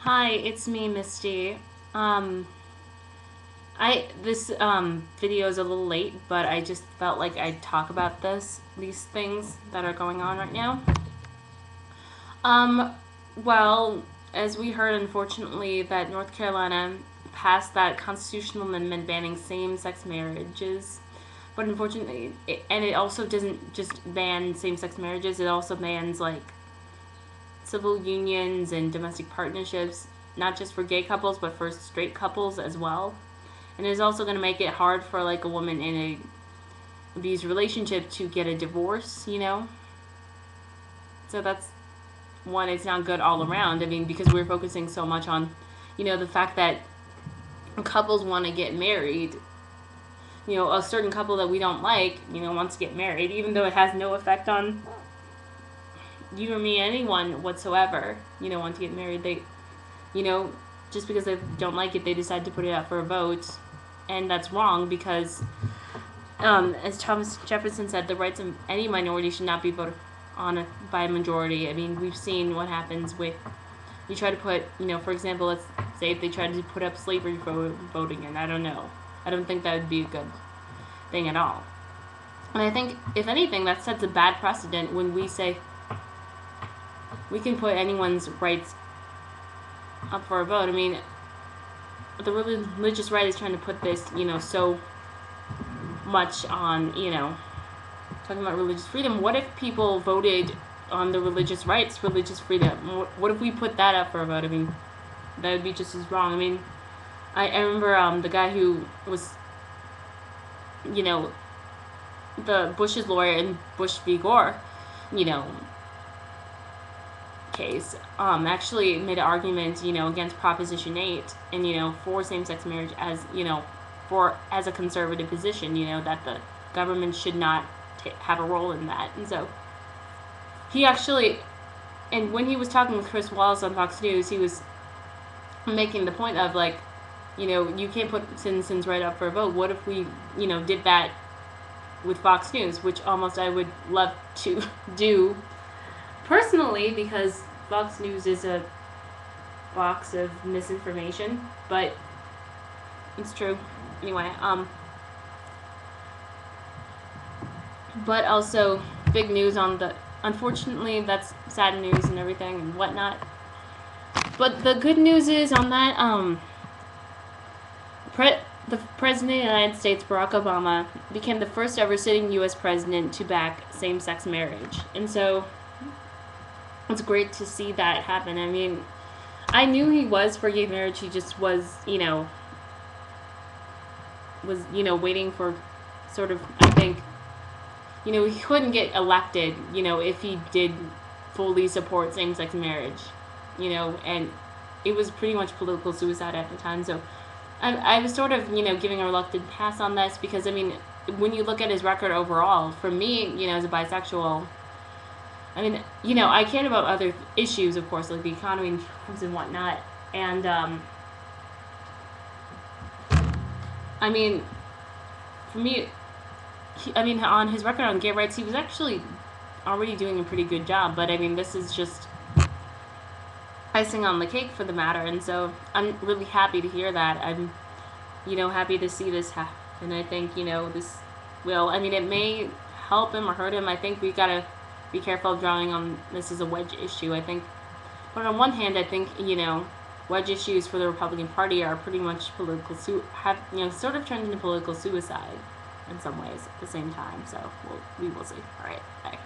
Hi, it's me, Misty. Um, this video is a little late, but I just felt like I'd talk about these things that are going on right now. Um, well, as we heard, unfortunately, that North Carolina passed that constitutional amendment banning same-sex marriages. But unfortunately, it also doesn't just ban same-sex marriages. It also bans like civil unions and domestic partnerships, not just for gay couples, but for straight couples as well. And it's also going to make it hard for like a woman in a abused relationship to get a divorce. So that's one, it's not good all around. I mean, because we're focusing so much on, the fact that couples want to get married. A certain couple that we don't like, wants to get married, even though it has no effect on you or me, anyone whatsoever, want to get married. You know, just because they don't like it, they decide to put it out for a vote. And that's wrong because, as Thomas Jefferson said, the rights of any minority should not be voted on by a majority. I mean, we've seen what happens with you try to put, for example, let's say if they tried to put up slavery voting, and I don't know. I don't think that would be a good thing at all. And I think, if anything, that sets a bad precedent when we say we can put anyone's rights up for a vote. I mean, the religious right is trying to put this, so much on, talking about religious freedom. What if people voted on the religious rights, religious freedom? What if we put that up for a vote? I mean, that would be just as wrong. I mean, I remember the guy who was, you know, the Bush's lawyer in Bush v. Gore, you know, case, actually made an argument, against Proposition 8 and, for same-sex marriage as, as a conservative position, that the government should not have a role in that. And so he actually, and when he was talking with Chris Wallace on Fox News, he was making the point of, like, you can't put citizens right up for a vote. What if we, did that with Fox News, which almost I would love to do personally, because Fox News is a box of misinformation, but it's true. Anyway, but also big news on the, unfortunately, that's sad news and everything and whatnot. But the good news is on that, the President of the United States, Barack Obama, became the first ever sitting U.S. president to back same-sex marriage. And so it's great to see that happen. I mean, I knew he was for gay marriage. He just was, waiting for sort of, I think, he couldn't get elected, if he did fully support same-sex marriage, and it was pretty much political suicide at the time. So I was sort of, giving a reluctant pass on this because, I mean, when you look at his record overall, for me, as a bisexual, I mean, I cared about other issues, of course, like the economy and whatnot. And, I mean, for me, on his record on gay rights, he was actually already doing a pretty good job. But, I mean, this is just icing on the cake for the matter. And so I'm really happy to hear that. I'm, happy to see this happen. I think, this will, I mean, it may help him or hurt him. I think we gotta be careful of drawing on this as a wedge issue. I think, but on one hand, I think, wedge issues for the Republican Party are pretty much sort of turned into political suicide in some ways at the same time. So we will see. All right, bye.